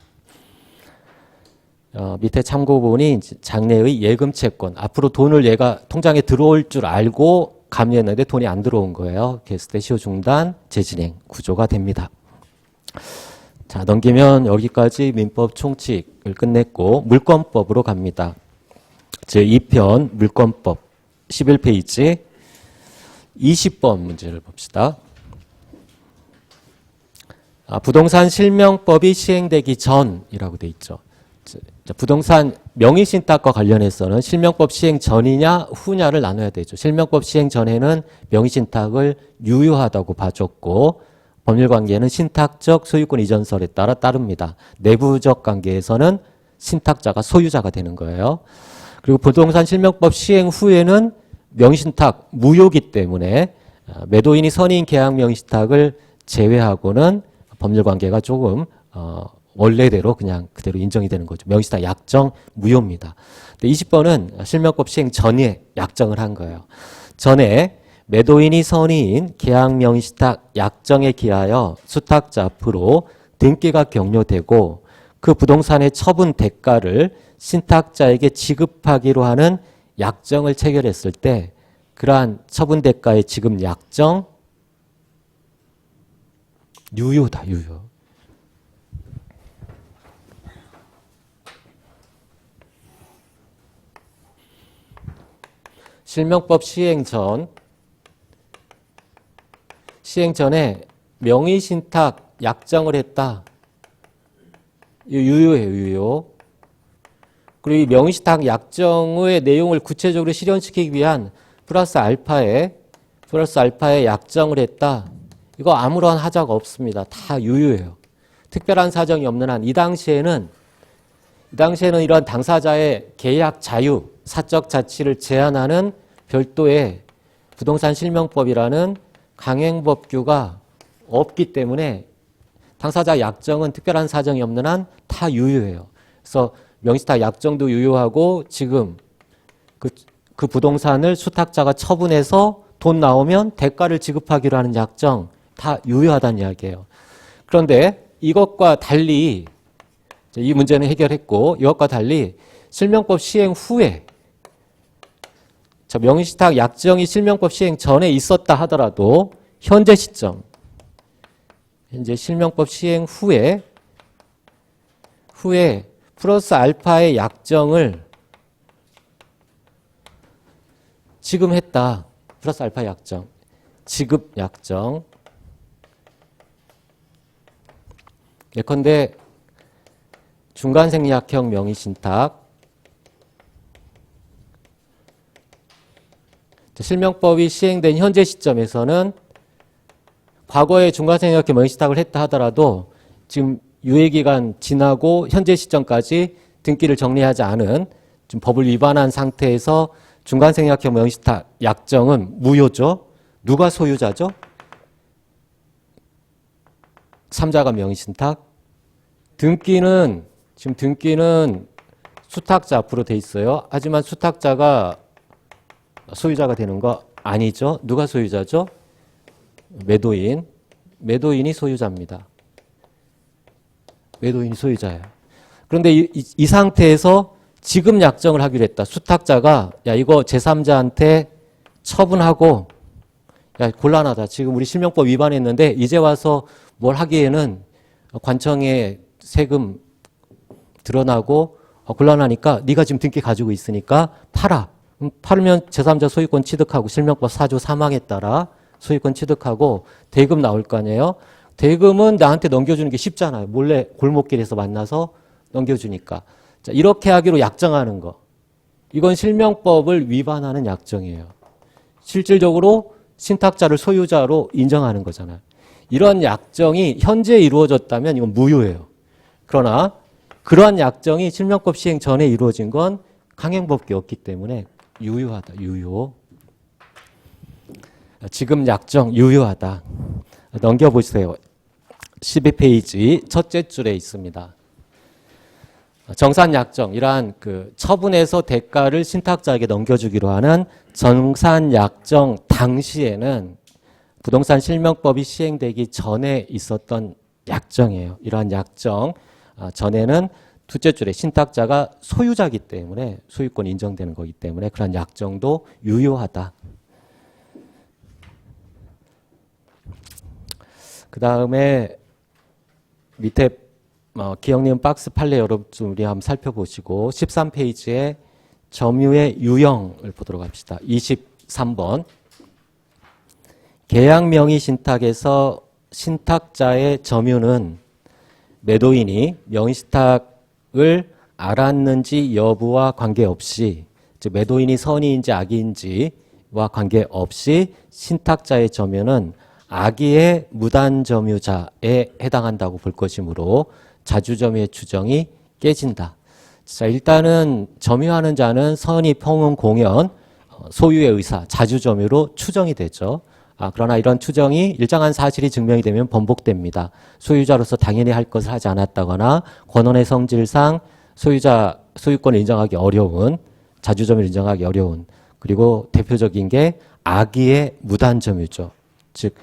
밑에 참고본이 장래의 예금 채권. 앞으로 돈을 얘가 통장에 들어올 줄 알고 감리했는데 돈이 안 들어온 거예요. 그랬을 때 시효 중단, 재진행 구조가 됩니다. 자, 넘기면 여기까지 민법 총칙을 끝냈고 물권법으로 갑니다. 제2편 물권법 11페이지 20번 문제를 봅시다. 부동산 실명법이 시행되기 전이라고 돼 있죠. 부동산 명의신탁과 관련해서는 실명법 시행 전이냐 후냐를 나눠야 되죠. 실명법 시행 전에는 명의신탁을 유효하다고 봐줬고 법률관계는 신탁적 소유권 이전설에 따라 따릅니다. 내부적 관계에서는 신탁자가 소유자가 되는 거예요. 그리고 부동산 실명법 시행 후에는 명의신탁 무효기 때문에 매도인이 선의인 계약 명의신탁을 제외하고는 법률관계가 조금 원래대로 그냥 그대로 인정이 되는 거죠. 명의신탁 약정 무효입니다. 근데 20번은 실명법 시행 전에 약정을 한 거예요. 전에 매도인이 선의인 계약 명의신탁 약정에 기하여 수탁자 앞으로 등기가 격려되고 그 부동산의 처분 대가를 신탁자에게 지급하기로 하는 약정을 체결했을 때 그러한 처분 대가의 지급 약정 유효다. 유효. 실명법 시행 전에 명의신탁 약정을 했다. 유효해요. 유효. 그리고 이 명의신탁 약정의 내용을 구체적으로 실현시키기 위한 플러스 알파의 약정을 했다. 이거 아무런 하자가 없습니다. 다 유효해요. 특별한 사정이 없는 한 이 당시에는 이러한 당사자의 계약 자유, 사적 자치를 제한하는 별도의 부동산 실명법이라는 강행법규가 없기 때문에 당사자 약정은 특별한 사정이 없는 한 다 유효해요. 그래서 명의신탁 약정도 유효하고 지금 그 부동산을 수탁자가 처분해서 돈 나오면 대가를 지급하기로 하는 약정 다 유효하다는 이야기예요. 그런데 이것과 달리 이 문제는 해결했고 이것과 달리 실명법 시행 후에 명의신탁 약정이 실명법 시행 전에 있었다 하더라도 현재 시점 실명법 시행 후에 플러스 알파의 약정을 지금 했다. 플러스 알파 약정, 지급 약정. 예컨대 중간생략형 명의신탁 실명법이 시행된 현재 시점에서는 과거에 중간생략형 명의신탁을 했다 하더라도 지금 유예기간 지나고 현재 시점까지 등기를 정리하지 않은 지금 법을 위반한 상태에서 중간생략형 명의신탁 약정은 무효죠. 누가 소유자죠? 3자가 명의신탁. 등기는 수탁자 앞으로 돼 있어요. 하지만 수탁자가 소유자가 되는 거 아니죠. 누가 소유자죠? 매도인이 소유자입니다. 매도인이 소유자예요. 그런데 이 상태에서 지급 약정을 하기로 했다. 수탁자가 야 이거 제3자한테 처분하고 야 곤란하다. 지금 우리 실명법 위반했는데 이제 와서 뭘 하기에는 관청에 세금 드러나고 곤란하니까 네가 지금 등기 가지고 있으니까 팔아. 팔면 제3자 소유권 취득하고 실명법 4조 3항에 따라 소유권 취득하고 대금 나올 거 아니에요. 대금은 나한테 넘겨주는 게 쉽잖아요. 몰래 골목길에서 만나서 넘겨주니까. 자, 이렇게 하기로 약정하는 거. 이건 실명법을 위반하는 약정이에요. 실질적으로 신탁자를 소유자로 인정하는 거잖아요. 이런 약정이 현재 이루어졌다면 이건 무효예요. 그러나 그러한 약정이 실명법 시행 전에 이루어진 건 강행법규였기 때문에 유효하다. 유효. 지금 약정 유효하다. 넘겨보세요. 12페이지 첫째 줄에 있습니다. 정산약정, 이러한 처분해서 대가를 신탁자에게 넘겨주기로 하는 정산약정 당시에는 부동산 실명법이 시행되기 전에 있었던 약정이에요. 이러한 약정 전에는 둘째 줄에 신탁자가 소유자이기 때문에 소유권 인정되는 거기 때문에 그런 약정도 유효하다. 그 다음에 밑에 기억님 박스 판례 여러분들이 한번 살펴보시고 13페이지에 점유의 유형을 보도록 합시다. 23번 계약 명의 신탁에서 신탁자의 점유는 매도인이 명의 신탁을 알았는지 여부와 관계없이 즉 매도인이 선의인지 악의인지와 관계없이 신탁자의 점유는 악의의 무단점유자에 해당한다고 볼 것이므로 자주점유의 추정이 깨진다. 자, 일단은 점유하는 자는 선의, 평응, 공연, 소유의 의사, 자주점유로 추정이 되죠. 그러나 이런 추정이 일정한 사실이 증명이 되면 번복됩니다. 소유자로서 당연히 할 것을 하지 않았다거나 권한의 성질상 소유권을 인정하기 어려운, 자주점유를 인정하기 어려운, 그리고 대표적인 게 악의의 무단점유죠. 즉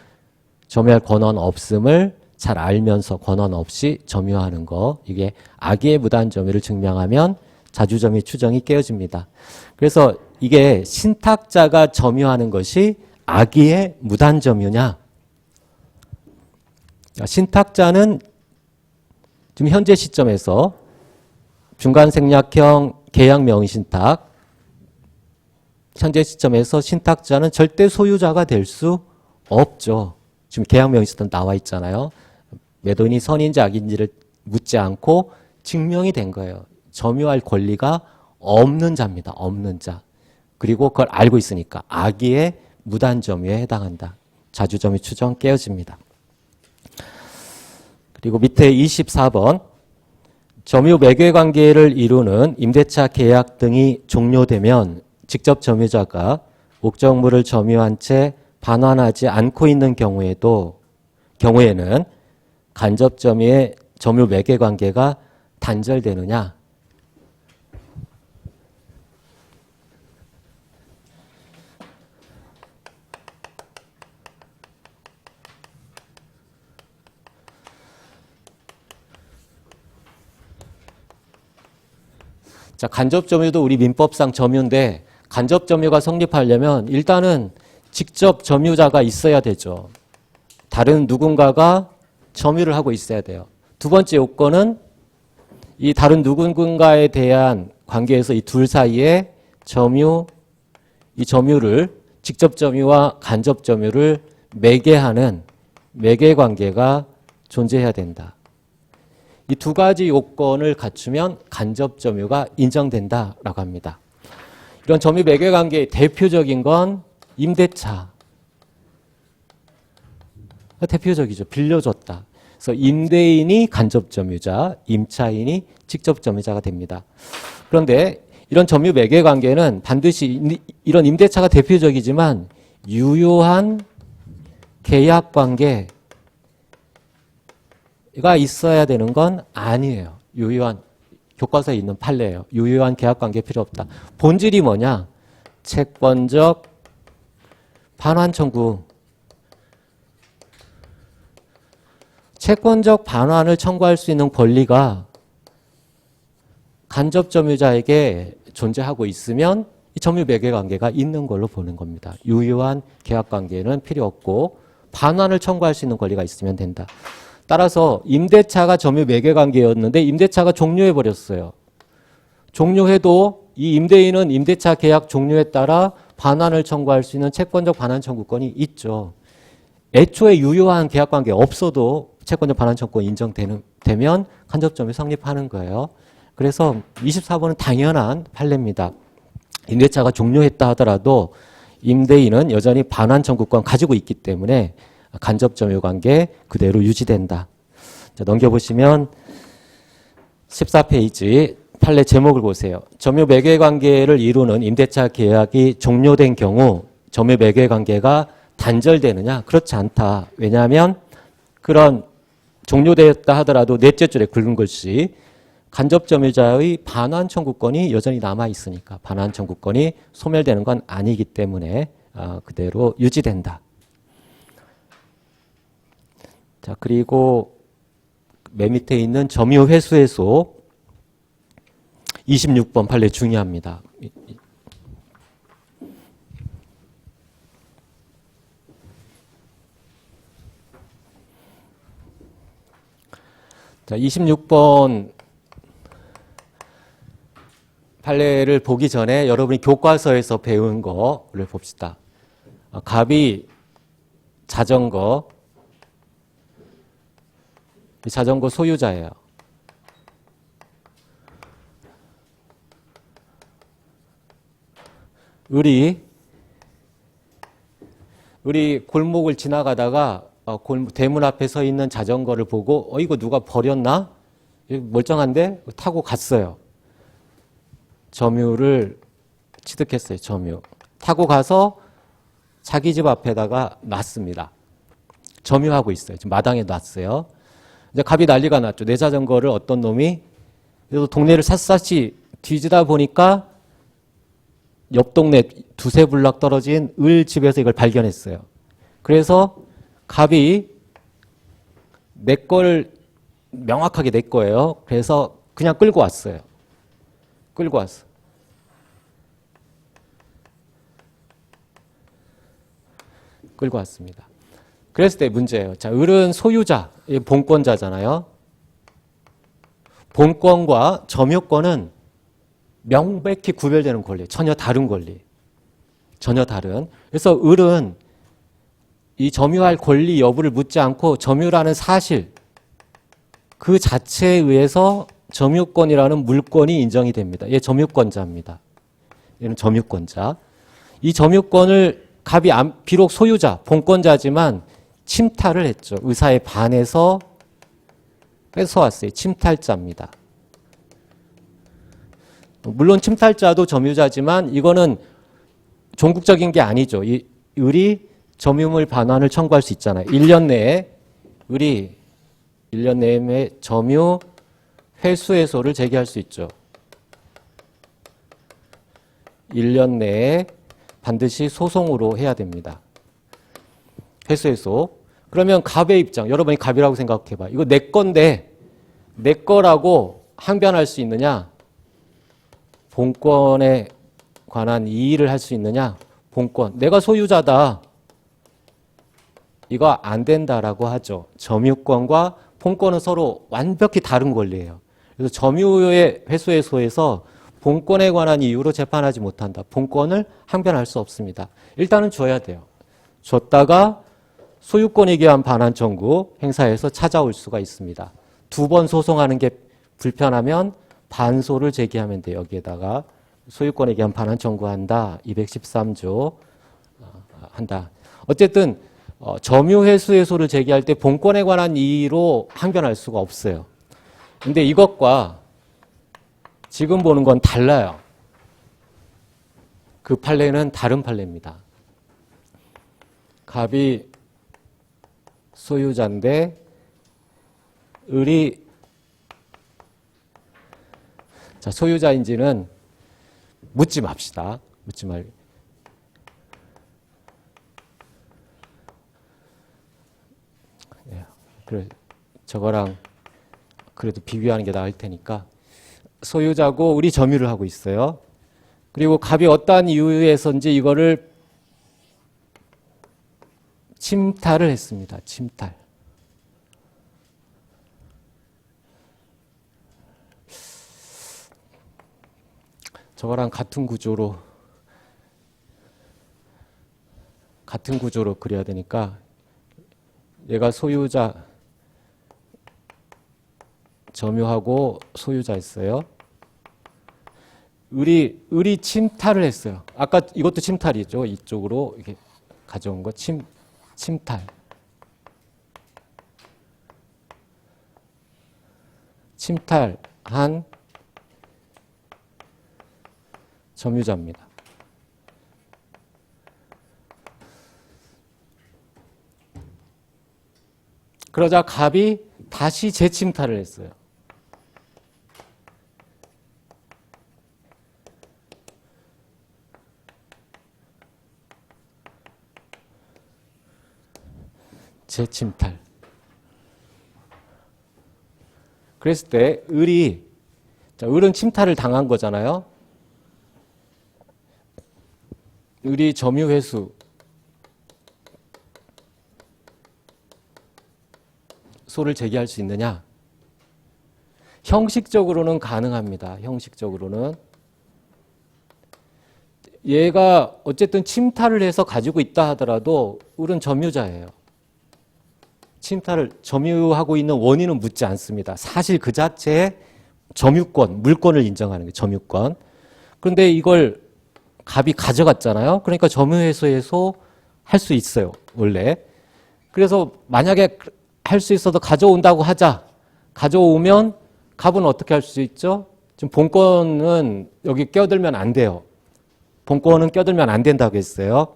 점유할 권한 없음을 잘 알면서 권한 없이 점유하는 거, 이게 악의의 무단점유를 증명하면 자주점유 추정이 깨어집니다. 그래서 이게 신탁자가 점유하는 것이 악의의 무단점유냐? 신탁자는 지금 현재 시점에서 중간생략형 계약명의신탁, 현재 시점에서 신탁자는 절대 소유자가 될 수 없죠. 지금 계약명의신탁 나와 있잖아요. 매도인이 선인지 악인지를 묻지 않고 증명이 된 거예요. 점유할 권리가 없는 자입니다. 없는 자. 그리고 그걸 알고 있으니까 악의의 무단점유에 해당한다. 자주점유 추정 깨어집니다. 그리고 밑에 24번 점유 매개관계를 이루는 임대차 계약 등이 종료되면 직접 점유자가 목적물을 점유한 채 반환하지 않고 있는 경우에는 간접 점유의 점유 매개관계가 단절되느냐? 자, 간접 점유도 우리 민법상 점유인데 간접 점유가 성립하려면 일단은 직접 점유자가 있어야 되죠. 다른 누군가가 점유를 하고 있어야 돼요. 두 번째 요건은 이 다른 누군가에 대한 관계에서 이 둘 사이에 이 점유를 직접 점유와 간접 점유를 매개하는 매개 관계가 존재해야 된다. 이 두 가지 요건을 갖추면 간접 점유가 인정된다라고 합니다. 이런 점유 매개 관계의 대표적인 건 임대차. 대표적이죠. 빌려줬다. 그래서 임대인이 간접 점유자, 임차인이 직접 점유자가 됩니다. 그런데 이런 점유 매개 관계는 반드시 이런 임대차가 대표적이지만 유효한 계약 관계가 있어야 되는 건 아니에요. 유효한 교과서에 있는 판례예요. 유효한 계약 관계 필요 없다. 본질이 뭐냐? 채권적 반환 청구. 채권적 반환을 청구할 수 있는 권리가 간접 점유자에게 존재하고 있으면 이 점유 매개 관계가 있는 걸로 보는 겁니다. 유효한 계약 관계는 필요 없고 반환을 청구할 수 있는 권리가 있으면 된다. 따라서 임대차가 점유 매개 관계였는데 임대차가 종료해 버렸어요. 종료해도 이 임대인은 임대차 계약 종료에 따라 반환을 청구할 수 있는 채권적 반환 청구권이 있죠. 애초에 유효한 계약 관계 없어도 채권적 반환 청구권 인정되면 간접 점유 성립하는 거예요. 그래서 24번은 당연한 판례입니다. 임대차가 종료했다 하더라도 임대인은 여전히 반환 청구권 가지고 있기 때문에 간접 점유 관계 그대로 유지된다. 자, 넘겨보시면 14페이지 판례 제목을 보세요. 점유 매개 관계를 이루는 임대차 계약이 종료된 경우 점유 매개 관계가 단절되느냐? 그렇지 않다. 왜냐하면 그런 종료되었다 하더라도 넷째 줄에 굵은 글씨 간접 점유자의 반환 청구권이 여전히 남아 있으니까 반환 청구권이 소멸되는 건 아니기 때문에 그대로 유지된다. 자, 그리고 맨 밑에 있는 점유 회수해소 26번 판례 중요합니다. 자, 26번 판례를 보기 전에 여러분이 교과서에서 배운 거를 봅시다. 갑이 자전거, 자전거 소유자예요. 을이 골목을 지나가다가 대문 앞에 서 있는 자전거를 보고 이거 누가 버렸나? 멀쩡한데? 타고 갔어요. 점유를 취득했어요. 점유. 타고 가서 자기 집 앞에다가 놨습니다. 점유하고 있어요. 지금 마당에 놨어요. 이제 갑이 난리가 났죠. 내 자전거를 어떤 놈이 그래서 동네를 샅샅이 뒤지다 보니까 옆 동네 두세 블락 떨어진 을 집에서 이걸 발견했어요. 그래서 갑이 내 걸 명확하게 내 거예요. 그래서 그냥 끌고 왔어요. 끌고 왔어. 끌고 왔습니다. 그랬을 때 문제예요. 자, 을은 소유자, 본권자잖아요. 본권과 점유권은 명백히 구별되는 권리, 전혀 다른 권리. 전혀 다른. 그래서 을은 이 점유할 권리 여부를 묻지 않고 점유라는 사실, 그 자체에 의해서 점유권이라는 물권이 인정이 됩니다. 얘 점유권자입니다. 얘는 점유권자. 이 점유권을 갑이 비록 소유자, 본권자지만 침탈을 했죠. 의사에 반해서 뺏어왔어요. 침탈자입니다. 물론 침탈자도 점유자지만 이거는 종국적인 게 아니죠. 이 을이 점유물 반환을 청구할 수 있잖아요. 1년 내에 을이 1년 내에 점유 회수해소를 제기할 수 있죠. 1년 내에 반드시 소송으로 해야 됩니다. 회수해소. 그러면 갑의 입장, 여러분이 갑이라고 생각해봐. 이거 내 건데 내 거라고 항변할 수 있느냐? 본권에 관한 이의를 할 수 있느냐? 본권. 내가 소유자다. 이거 안 된다라고 하죠. 점유권과 본권은 서로 완벽히 다른 권리예요. 그래서 점유의 회수해소에서 본권에 관한 이유로 재판하지 못한다. 본권을 항변할 수 없습니다. 일단은 줘야 돼요. 줬다가 소유권에 기한 반환 청구 행사해서 찾아올 수가 있습니다. 2번 소송하는 게 불편하면 반소를 제기하면 돼요. 여기에다가 소유권에 기한 반환 청구한다. 213조 한다. 어쨌든 점유회수해소를 제기할 때 본권에 관한 이의로 항변할 수가 없어요. 근데 이것과 지금 보는 건 달라요. 그 판례는 다른 판례입니다. 갑이 소유자인데 을이 자 소유자인지는 묻지 맙시다. 묻지 말고. 예, 그래 저거랑 그래도 비교하는 게 나을 테니까 소유자고 우리 점유를 하고 있어요. 그리고 갑이 어떠한 이유에서인지 이거를 침탈을 했습니다. 침탈. 저거랑 같은 구조로 그려야 되니까 얘가 소유자 점유하고 소유자였어요. 을이 침탈을 했어요. 아까 이것도 침탈이죠. 이쪽으로 이렇게 가져온 거 침탈. 침탈한 점유자입니다. 그러자 갑이 다시 재침탈을 했어요. 재침탈. 그랬을 때 을은 침탈을 당한 거잖아요. 을이 점유회수 소를 제기할 수 있느냐? 형식적으로는 가능합니다. 형식적으로는. 얘가 어쨌든 침탈을 해서 가지고 있다 하더라도 을은 점유자예요. 침탈을 점유하고 있는 원인은 묻지 않습니다. 사실 그 자체의 점유권, 물권을 인정하는 게 점유권. 그런데 이걸 갑이 가져갔잖아요. 그러니까 점유회수해소 할 수 있어요. 원래. 그래서 만약에 할 수 있어도 가져온다고 하자. 가져오면 갑은 어떻게 할 수 있죠? 지금 본권은 여기 껴들면 안 돼요. 본권은 껴들면 안 된다고 했어요.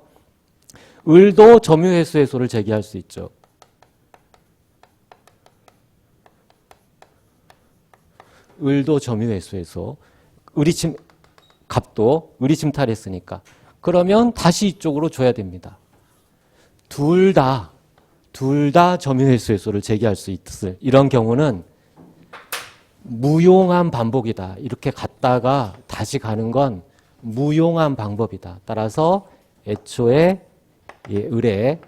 을도 점유회수해소를 제기할 수 있죠. 을도 점유회수해소. 갑도 을이 침탈했으니까. 그러면 다시 이쪽으로 줘야 됩니다. 둘 다 점유회수해소를 제기할 수 있을 이런 경우는 무용한 반복이다. 이렇게 갔다가 다시 가는 건 무용한 방법이다. 따라서 애초에 을의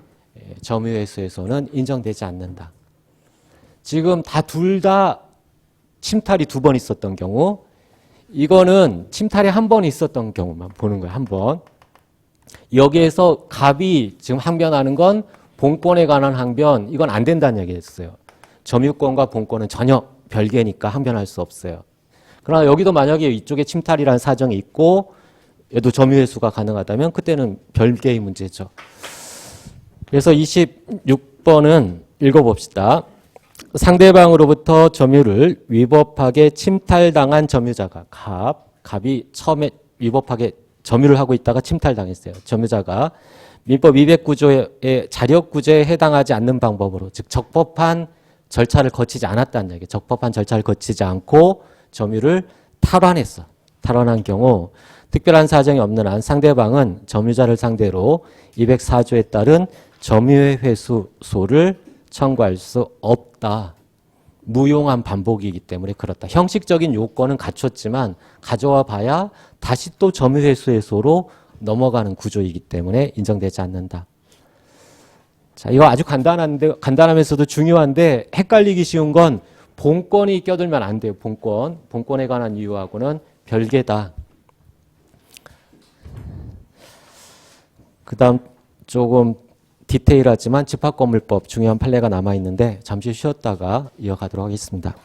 점유회수해소는 인정되지 않는다. 지금 둘 다 침탈이 2번 있었던 경우, 이거는 침탈이 1번 있었던 경우만 보는 거예요. 1번. 여기에서 갑이 지금 항변하는 건 본권에 관한 항변, 이건 안 된다는 얘기였어요. 점유권과 본권은 전혀 별개니까 항변할 수 없어요. 그러나 여기도 만약에 이쪽에 침탈이라는 사정이 있고 얘도 점유회수가 가능하다면 그때는 별개의 문제죠. 그래서 26번은 읽어봅시다. 상대방으로부터 점유를 위법하게 침탈당한 점유자가 갑이 처음에 위법하게 점유를 하고 있다가 침탈당했어요. 점유자가 민법 209조의 자력구제에 해당하지 않는 방법으로, 즉 적법한 절차를 거치지 않았다는 얘기예요. 적법한 절차를 거치지 않고 점유를 탈환했어. 탈환한 경우 특별한 사정이 없는 한 상대방은 점유자를 상대로 204조에 따른 점유회수소를 청구할 수 없다. 무용한 반복이기 때문에 그렇다. 형식적인 요건은 갖췄지만 가져와 봐야 다시 또 점유회수소로 넘어가는 구조이기 때문에 인정되지 않는다. 자, 이거 아주 간단하면서도 중요한데 헷갈리기 쉬운 건 본권이 껴들면 안 돼요. 본권에 관한 이유하고는 별개다. 그 다음 조금 디테일하지만 집합건물법 중요한 판례가 남아있는데 잠시 쉬었다가 이어가도록 하겠습니다.